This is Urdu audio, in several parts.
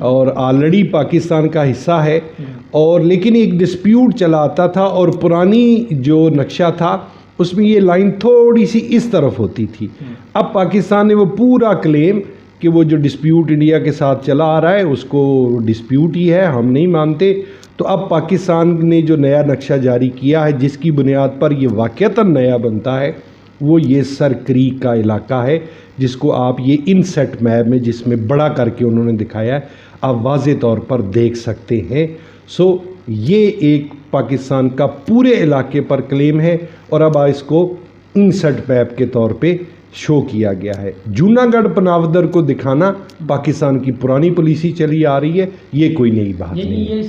اور آلریڈی پاکستان کا حصہ ہے، اور لیکن ایک ڈسپیوٹ چلا آتا تھا، اور پرانی جو نقشہ تھا اس میں یہ لائن تھوڑی سی اس طرف ہوتی تھی۔ اب پاکستان نے وہ پورا کلیم کہ وہ جو ڈسپیوٹ انڈیا کے ساتھ چلا آ رہا ہے اس کو ڈسپیوٹ ہی ہے، ہم نہیں مانتے۔ تو اب پاکستان نے جو نیا نقشہ جاری کیا ہے جس کی بنیاد پر یہ واقعتاً نیا بنتا ہے، وہ یہ سر کریک کا علاقہ ہے، جس کو آپ یہ ان سیٹ میپ میں جس میں بڑا کر کے انہوں نے دکھایا ہے آپ واضح طور پر دیکھ سکتے ہیں۔ سو یہ ایک پاکستان کا پورے علاقے پر کلیم ہے، اور اب اس کو ان سیٹ میپ کے طور پہ شو کیا گیا ہے۔ جوناگڑھ پناودر کو دکھانا پاکستان کی پرانی پالیسی چلی آ رہی ہے، یہ کوئی نئی بات نہیں ہے۔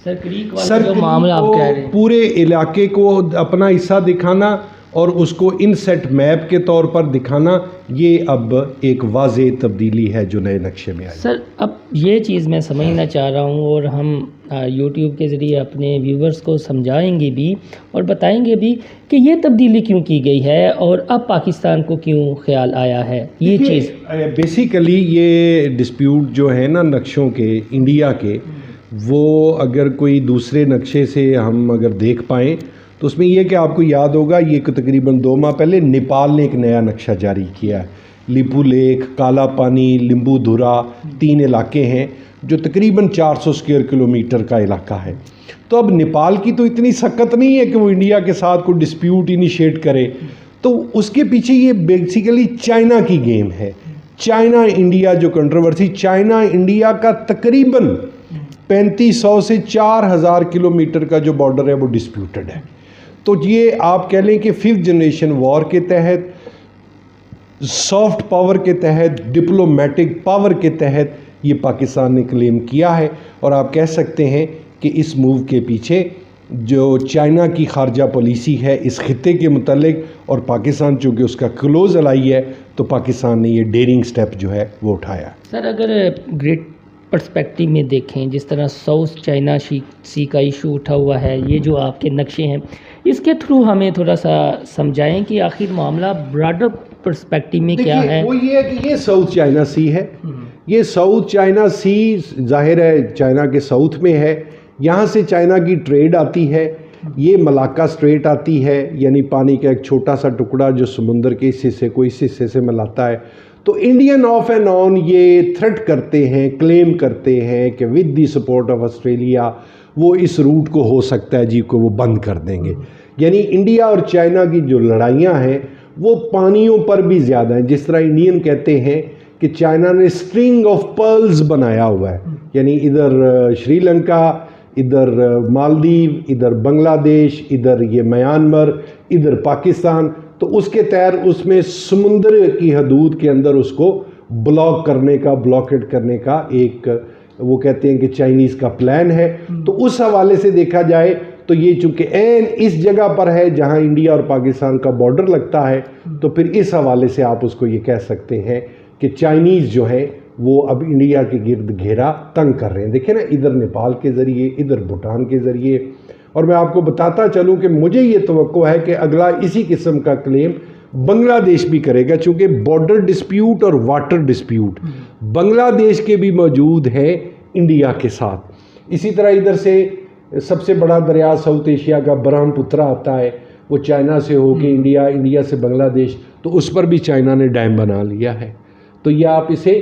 سر کریک والا جو معاملہ آپ کہہ رہے ہیں، پورے علاقے کو اپنا حصہ دکھانا اور اس کو ان سیٹ میپ کے طور پر دکھانا، یہ اب ایک واضح تبدیلی ہے جو نئے نقشے میں آئی۔ سر اب یہ چیز میں سمجھنا چاہ رہا ہوں، اور ہم یوٹیوب کے ذریعے اپنے ویورز کو سمجھائیں گے بھی اور بتائیں گے بھی کہ یہ تبدیلی کیوں کی گئی ہے اور اب پاکستان کو کیوں خیال آیا ہے یہ چیز۔ بیسیکلی یہ ڈسپیوٹ جو ہے نا نقشوں کے انڈیا کے، وہ اگر کوئی دوسرے نقشے سے ہم اگر دیکھ پائیں تو اس میں یہ کہ آپ کو یاد ہوگا یہ تقریباً 2 ماہ پہلے نیپال نے ایک نیا نقشہ جاری کیا ہے۔ لیپو لیک، کالا پانی، لمبو دھرا 3 علاقے ہیں جو تقریباً 400 اسکوائر کلومیٹر کا علاقہ ہے۔ تو اب نیپال کی تو اتنی سخت نہیں ہے کہ وہ انڈیا کے ساتھ کوئی ڈسپیوٹ انیشیٹ کرے، تو اس کے پیچھے یہ بیسیکلی چائنا کی گیم ہے۔ چائنا انڈیا جو کنٹروورسی، چائنا انڈیا کا تقریباً 3500 سے 4000 کلومیٹر کا جو بارڈر ہے وہ ڈسپیوٹڈ ہے۔ تو یہ آپ کہہ لیں کہ 5th جنریشن وار کے تحت، سافٹ پاور کے تحت، ڈپلومیٹک پاور کے تحت یہ پاکستان نے کلیم کیا ہے، اور آپ کہہ سکتے ہیں کہ اس موو کے پیچھے جو چائنا کی خارجہ پالیسی ہے اس خطے کے متعلق، اور پاکستان چونکہ اس کا کلوز الائی ہے تو پاکستان نے یہ ڈیرنگ سٹیپ جو ہے وہ اٹھایا۔ سر اگر گریٹ پرسپیکٹیو میں دیکھیں، جس طرح ساؤتھ چائنا سی کا ایشو اٹھا ہوا ہے، یہ جو آپ کے نقشے ہیں اس کے تھرو ہمیں تھوڑا سا سمجھائیں کہ آخر معاملہ براڈر پرسپیکٹیو میں کیا ہے۔ وہ یہ ہے کہ یہ ساؤتھ چائنا سی ہے، یہ ساؤتھ چائنا سی ظاہر ہے چائنا کے ساؤتھ میں ہے، یہاں سے چائنا کی ٹریڈ آتی ہے، یہ ملاکا اسٹریٹ آتی ہے، یعنی پانی کا ایک چھوٹا سا ٹکڑا جو سمندر کے اس حصے کو اس حصے سے ملاتا ہے۔ تو انڈین آف اینڈ آن یہ تھریٹ کرتے ہیں، کلیم کرتے ہیں کہ with the support of Australia وہ اس روٹ کو ہو سکتا ہے جی کو وہ بند کر دیں گے۔ یعنی انڈیا اور چائنا کی جو لڑائیاں ہیں وہ پانیوں پر بھی زیادہ ہیں، جس طرح انڈین کہتے ہیں کہ چائنا نے اسٹرنگ آف پرلز بنایا ہوا ہے، یعنی ادھر شری لنکا، ادھر مالدیو، ادھر بنگلہ دیش، ادھر یہ میانمر، ادھر پاکستان، تو اس کے تحت اس میں سمندر کی حدود کے اندر اس کو بلاک کرنے کا، بلاکیٹ کرنے کا ایک وہ کہتے ہیں کہ چائنیز کا پلان ہے۔ تو اس حوالے سے دیکھا جائے تو یہ چونکہ عین اس جگہ پر ہے جہاں انڈیا اور پاکستان کا بارڈر لگتا ہے، تو پھر اس حوالے سے آپ اس کو یہ کہہ سکتے ہیں کہ چائنیز جو ہے وہ اب انڈیا کے گرد گھیرا تنگ کر رہے ہیں۔ دیکھیں نا، ادھر نیپال کے ذریعے، ادھر بھوٹان کے ذریعے، اور میں آپ کو بتاتا چلوں کہ مجھے یہ توقع ہے کہ اگلا اسی قسم کا کلیم بنگلہ دیش بھی کرے گا، چونکہ بارڈر ڈسپیوٹ اور واٹر ڈسپیوٹ بنگلہ دیش کے بھی موجود ہے انڈیا کے ساتھ۔ اسی طرح ادھر سے سب سے بڑا دریا ساؤتھ ایشیا کا برہم پترا آتا ہے، وہ چائنا سے ہو کے انڈیا، انڈیا سے بنگلہ دیش، تو اس پر بھی چائنا نے ڈیم بنا لیا ہے۔ تو یہ آپ اسے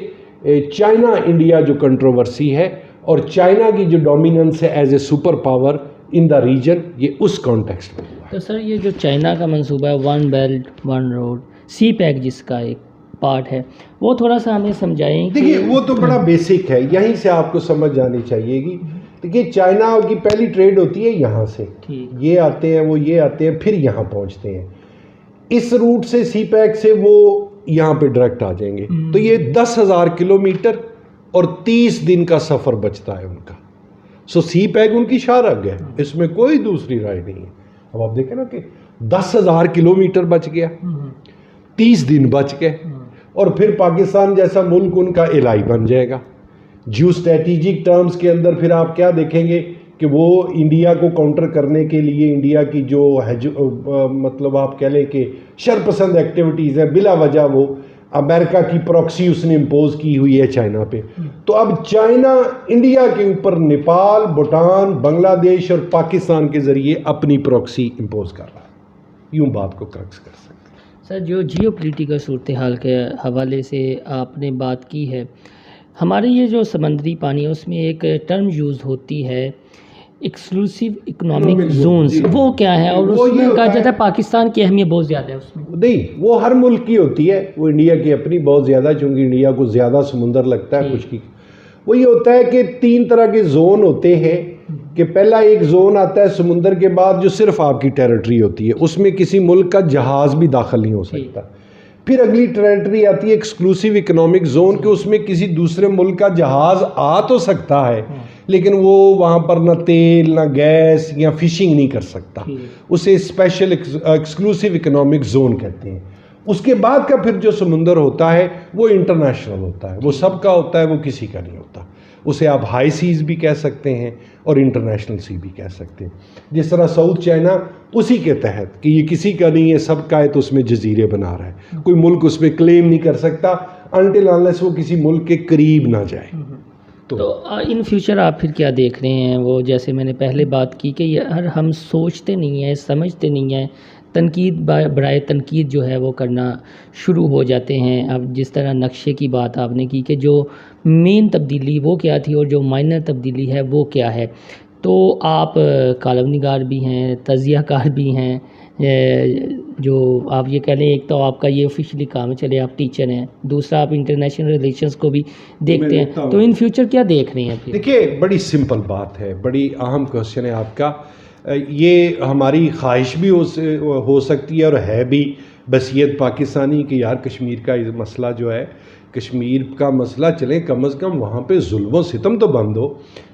چائنا انڈیا جو کنٹروورسی ہے اور چائنا کی جو ڈومیننس ہے as a super power in the region, یہ اس کانٹیکسٹ میں ہوا ہے۔ تو سر یہ جو چائنا کا منصوبہ ہے، ون بیلٹ ون روڈ، سی پیک جس کا ایک پارٹ ہے، وہ تھوڑا سا ہمیں سمجھائیں۔ دیکھیے وہ تو بڑا بیسک ہے، یہیں سے آپ کو سمجھ جانی چاہیے گی۔ دیکھیے چائنا کی پہلی ٹریڈ ہوتی ہے یہاں سے، یہ آتے ہیں، وہ یہ آتے ہیں، پھر یہاں پہنچتے ہیں، اس روٹ سے سی پیک سے وہ یہاں پہ ڈائریکٹ آ جائیں گے۔ تو یہ 10,000 کلومیٹر اور 30 دن کا سفر بچتا ہے ان کا۔ سو سی پیک ان کی شارگ ہے، اس میں کوئی دوسری رائے نہیں ہے۔ اب آپ دیکھیں نا کہ 10,000 کلومیٹر بچ گیا، 30 دن بچ گئے، اور پھر پاکستان جیسا ملک ان کا الہی بن جائے گا۔ جیو اسٹریٹجک ٹرمز کے اندر پھر آپ کیا دیکھیں گے کہ وہ انڈیا کو کاؤنٹر کرنے کے لیے انڈیا کی جو مطلب آپ کہہ لیں کہ شرپسند ایکٹیویٹیز ہیں، بلا وجہ وہ امریکہ کی پراکسی اس نے امپوز کی ہوئی ہے چائنا پہ. تو اب چائنا انڈیا کے اوپر نیپال، بھوٹان، بنگلہ دیش اور پاکستان کے ذریعے اپنی پراکسی امپوز کر رہا ہے. یوں بات کو کریکٹ کر سکتے ہیں. سر، جو جیو پولیٹیکل صورتحال کے حوالے سے آپ نے بات کی ہے، ہمارے یہ جو سمندری پانی ہے اس میں ایک ٹرم یوز ہوتی ہے ایکسکلوسیو اکنامک زونز، وہ کیا ہے؟ اور اس میں کہا جاتا ہے پاکستان کی اہمیت بہت زیادہ ہے اس میں. نہیں، وہ ہر ملک کی ہوتی ہے، وہ انڈیا کی اپنی بہت زیادہ، چونکہ انڈیا کو زیادہ سمندر لگتا ہے خشکی. وہ یہ ہوتا ہے کہ 3 طرح کے زون ہوتے ہیں کہ پہلا ایک زون آتا ہے سمندر کے بعد جو صرف آپ کی ٹیریٹری ہوتی ہے، اس میں کسی ملک کا جہاز بھی داخل نہیں ہو سکتا. پھر اگلی ٹیریٹری آتی ہے ایکسکلوسیو اکنامک زون کہ اس میں کسی دوسرے ملک کا جہاز آ تو سکتا ہے لیکن وہ وہاں پر نہ تیل، نہ گیس یا فشنگ نہیں کر سکتا. اسے اسپیشل ایکسکلوسیو اکنامک زون کہتے ہیں. اس کے بعد کا پھر جو سمندر ہوتا ہے وہ انٹرنیشنل ہوتا ہے، وہ سب کا ہوتا ہے، وہ کسی کا نہیں ہوتا. اسے آپ ہائی سیز بھی کہہ سکتے ہیں اور انٹرنیشنل سی بھی کہہ سکتے ہیں. جس طرح ساؤتھ چائنا اسی کے تحت کہ یہ کسی کا نہیں ہے، سب کا ہے، تو اس میں جزیرے بنا رہا ہے. کوئی ملک اس پہ کلیم نہیں کر سکتا انٹل انلیس وہ کسی ملک کے قریب نہ جائے. تو ان فیوچر آپ پھر کیا دیکھ رہے ہیں؟ وہ جیسے میں نے پہلے بات کی کہ ہم سوچتے نہیں ہیں، سمجھتے نہیں ہیں، تنقید برائے تنقید جو ہے وہ کرنا شروع ہو جاتے ہیں. اب جس طرح نقشے کی بات آپ نے کی کہ جو مین تبدیلی وہ کیا تھی اور جو مائنر تبدیلی ہے وہ کیا ہے. تو آپ کالم نگار بھی ہیں، تجزیہ کار بھی ہیں، جو آپ یہ کہہ لیں ایک تو آپ کا یہ آفیشلی کام ہے، چلے آپ ٹیچر ہیں، دوسرا آپ انٹرنیشنل ریلیشنز کو بھی دیکھتے ہیں. تو ان فیوچر کیا دیکھ رہے ہیں پھر؟ دیکھیے، بڑی سمپل بات ہے، بڑی اہم کوشچن ہے آپ کا. یہ ہماری خواہش بھی ہو سکتی ہے اور ہے بھی بصیت پاکستانی کہ یار کشمیر کا مسئلہ جو ہے، کشمیر کا مسئلہ چلیں کم از کم وہاں پہ ظلم و ستم تو بند ہو.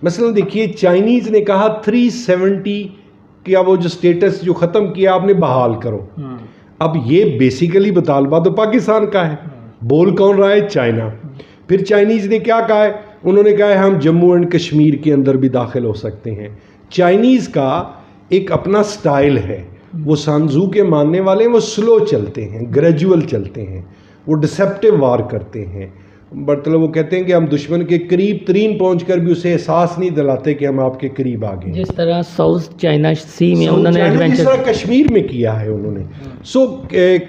مثلا دیکھیے، چائنیز نے کہا 370 کیا وہ جو سٹیٹس جو ختم کیا آپ نے بحال کرو. اب یہ بیسیکلی مطالبہ تو پاکستان کا ہے، بول کون رہا ہے؟ چائنا. پھر چائنیز نے کیا کہا ہے؟ انہوں نے کہا ہے ہم جموں اینڈ کشمیر کے اندر بھی داخل ہو سکتے ہیں. چائنیز کا ایک اپنا سٹائل ہے، وہ سانزو کے ماننے والے ہیں، وہ سلو چلتے ہیں، گریجول چلتے ہیں، وہ ڈسیپٹیو وار کرتے ہیں. مطلب وہ کہتے ہیں کہ ہم دشمن کے قریب ترین پہنچ کر بھی اسے احساس نہیں دلاتے کہ ہم آپ کے قریب آ گئے. جس طرح ساؤتھ چائنا سی میں انہوں نے ایڈونچر، جس طرح کشمیر میں کیا ہے انہوں نے. سو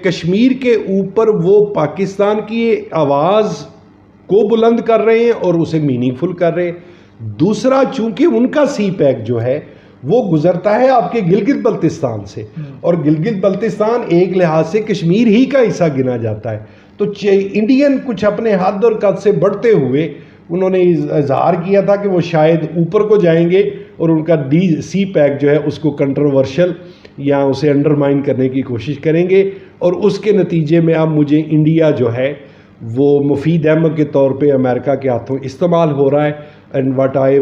کشمیر کے اوپر وہ پاکستان کی آواز کو بلند کر رہے ہیں اور اسے میننگ فل کر رہے ہیں. دوسرا، چونکہ ان کا سی پیک جو ہے وہ گزرتا ہے آپ کے گلگت بلتستان سے، اور گلگت بلتستان ایک لحاظ سے کشمیر ہی کا حصہ گنا جاتا ہے. تو انڈین کچھ اپنے حد اور قد سے بڑھتے ہوئے انہوں نے اظہار کیا تھا کہ وہ شاید اوپر کو جائیں گے اور ان کا سی پیک جو ہے اس کو کنٹروورشل یا اسے انڈرمائن کرنے کی کوشش کریں گے. اور اس کے نتیجے میں اب مجھے انڈیا جو ہے وہ مفید احمد کے طور پہ امریکہ کے ہاتھوں استعمال ہو رہا ہے. اینڈ واٹ آئی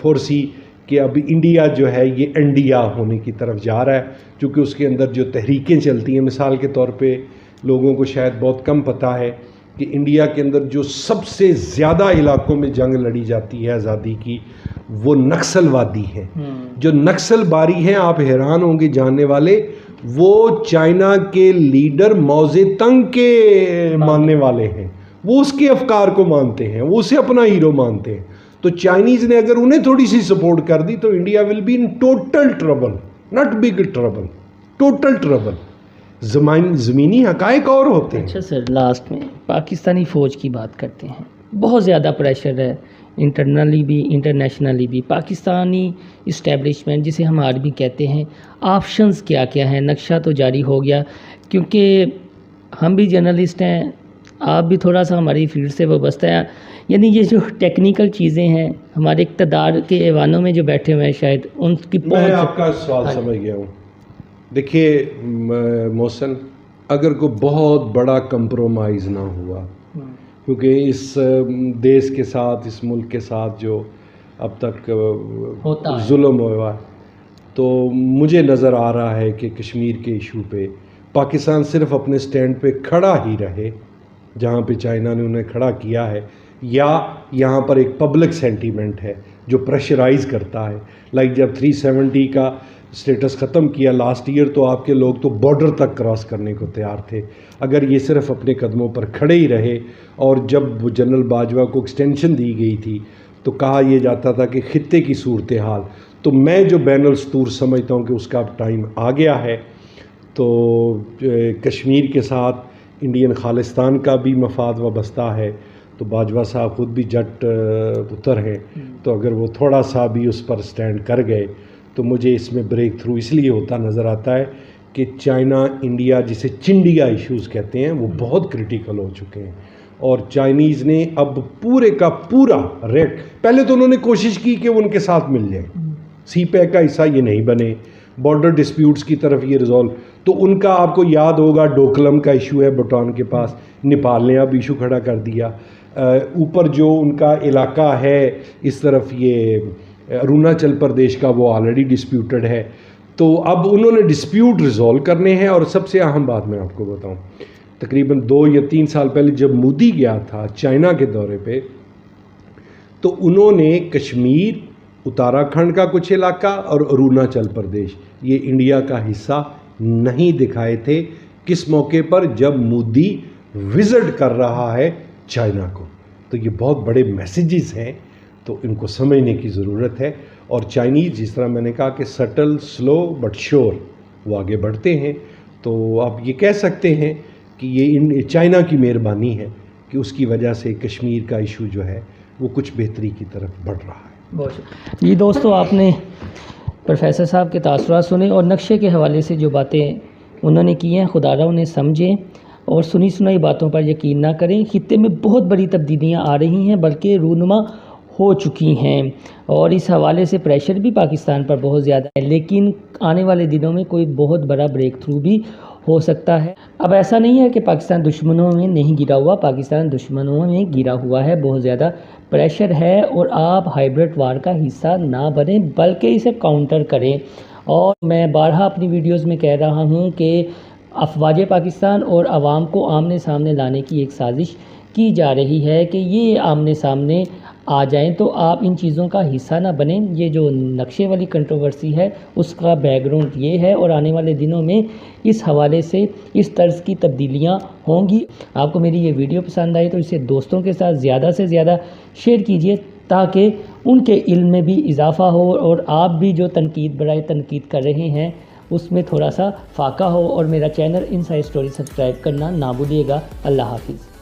فورسی کہ اب انڈیا جو ہے یہ انڈیا ہونے کی طرف جا رہا ہے، چونکہ اس کے اندر جو تحریکیں چلتی ہیں، مثال کے طور پہ لوگوں کو شاید بہت کم پتہ ہے کہ انڈیا کے اندر جو سب سے زیادہ علاقوں میں جنگ لڑی جاتی ہے آزادی کی، وہ نکسل وادی ہیں. جو نکسل باری ہیں، آپ حیران ہوں گے جاننے والے، وہ چائنا کے لیڈر ماؤ زے تنگ کے ماننے والے ہیں. وہ اس کے افکار کو مانتے ہیں، وہ اسے اپنا ہیرو مانتے ہیں. تو چائنیز نے اگر انہیں تھوڑی سی سپورٹ کر دی تو India will be in total trouble, not big trouble, total trouble. زمینی حقائق اور ہوتے ہیں. اچھا سر، لاسٹ میں پاکستانی فوج کی بات کرتے ہیں. بہت زیادہ پریشر ہے انٹرنلی بھی انٹرنیشنلی بھی. پاکستانی اسٹیبلشمنٹ جسے ہم آج بھی کہتے ہیں، آپشنز کیا کیا ہیں؟ نقشہ تو جاری ہو گیا، کیونکہ ہم بھی جرنلسٹ ہیں، آپ بھی تھوڑا سا ہماری فیلڈ سے وابستہ ہیں. یعنی یہ جو ٹیکنیکل چیزیں ہیں ہمارے اقتدار کے ایوانوں میں جو بیٹھے ہوئے ہیں، شاید ان کی پہنچ. میں آپ کا سوال سمجھ گیا ہوں. دیکھیے محسن، اگر کوئی بہت بڑا کمپرومائز نہ ہوا، کیونکہ اس دیش کے ساتھ، اس ملک کے ساتھ جو اب تک ظلم ہوا، تو مجھے نظر آ رہا ہے کہ کشمیر کے ایشو پہ پاکستان صرف اپنے سٹینڈ پہ کھڑا ہی رہے جہاں پہ چائنا نے انہیں کھڑا کیا ہے، یا یہاں پر ایک پبلک سینٹیمنٹ ہے جو پریشرائز کرتا ہے. لائک جب 370 کا اسٹیٹس ختم کیا لاسٹ ایئر تو آپ کے لوگ تو بارڈر تک کراس کرنے کو تیار تھے. اگر یہ صرف اپنے قدموں پر کھڑے ہی رہے، اور جب جنرل باجوہ کو ایکسٹینشن دی گئی تھی تو کہا یہ جاتا تھا کہ خطے کی صورتحال، تو میں جو بین السطور سمجھتا ہوں کہ اس کا اب ٹائم آ گیا ہے. تو کشمیر کے ساتھ انڈین خالصتان کا بھی مفاد وابستہ ہے، تو باجوہ صاحب خود بھی جٹ پتر ہیں، تو اگر وہ تھوڑا سا بھی اس پر سٹینڈ کر گئے تو مجھے اس میں بریک تھرو اس لیے ہوتا نظر آتا ہے کہ چائنا انڈیا جسے چنڈیا ایشوز کہتے ہیں وہ بہت کرٹیکل ہو چکے ہیں، اور چائنیز نے اب پورے کا پورا ریٹ، پہلے تو انہوں نے کوشش کی کہ وہ ان کے ساتھ مل جائیں، سی پیک کا حصہ یہ نہیں بنے، بارڈر ڈسپیوٹس کی طرف یہ ریزالو، تو ان کا آپ کو یاد ہوگا ڈوکلم کا ایشو ہے بھوٹان کے پاس، نیپال نے اب ایشو کھڑا کر دیا. اوپر جو ان کا علاقہ ہے اس طرف یہ اروناچل پردیش کا، وہ آلریڈی ڈسپیوٹڈ ہے، تو اب انہوں نے ڈسپیوٹ ریزالو کرنے ہیں. اور سب سے اہم بات میں آپ کو بتاؤں، تقریباً 2 یا 3 سال پہلے جب مودی گیا تھا چائنا کے دورے پہ، تو انہوں نے کشمیر، اتراکھنڈ کا کچھ علاقہ اور اروناچل پردیش یہ انڈیا کا حصہ نہیں دکھائے تھے. کس موقع پر؟ جب مودی وزٹ کر رہا ہے چائنا کو. تو یہ بہت بڑے میسیجز ہیں، تو ان کو سمجھنے کی ضرورت ہے. اور چائنیز جس طرح میں نے کہا کہ سٹل، سلو بٹ شور، وہ آگے بڑھتے ہیں. تو آپ یہ کہہ سکتے ہیں کہ یہ چائنا کی مہربانی ہے کہ اس کی وجہ سے کشمیر کا ایشو جو ہے وہ کچھ بہتری کی طرف بڑھ رہا ہے. بہت شکریہ جی. دوستو، آپ نے پروفیسر صاحب کے تاثرات سنے اور نقشے کے حوالے سے جو باتیں انہوں نے کی ہیں، خدا را انہیں سمجھیں اور سنی سنائی باتوں پر یقین نہ کریں. خطے میں بہت بڑی تبدیلیاں آ رہی ہیں، بلکہ رونما ہو چکی ہیں، اور اس حوالے سے پریشر بھی پاکستان پر بہت زیادہ ہے. لیکن آنے والے دنوں میں کوئی بہت بڑا بریک تھرو بھی ہو سکتا ہے. اب ایسا نہیں ہے کہ پاکستان دشمنوں میں نہیں گرا ہوا، پاکستان دشمنوں میں گرا ہوا ہے. بہت زیادہ پریشر ہے، اور آپ ہائبرڈ وار کا حصہ نہ بنیں بلکہ اسے کاؤنٹر کریں. اور میں بارہا اپنی ویڈیوز میں کہہ رہا ہوں کہ افواج پاکستان اور عوام کو آمنے سامنے لانے کی ایک سازش کی جا رہی ہے کہ یہ آمنے سامنے آ جائیں، تو آپ ان چیزوں کا حصہ نہ بنیں. یہ جو نقشے والی کنٹروورسی ہے اس کا بیک گراؤنڈ یہ ہے، اور آنے والے دنوں میں اس حوالے سے اس طرز کی تبدیلیاں ہوں گی. آپ کو میری یہ ویڈیو پسند آئی تو اسے دوستوں کے ساتھ زیادہ سے زیادہ شیئر کیجئے، تاکہ ان کے علم میں بھی اضافہ ہو، اور آپ بھی جو تنقید برائے تنقید کر رہے ہیں اس میں تھوڑا سا فاقہ ہو. اور میرا چینل انسائیڈ اسٹوری سبسکرائب کرنا نہ بھولیے گا. اللہ حافظ.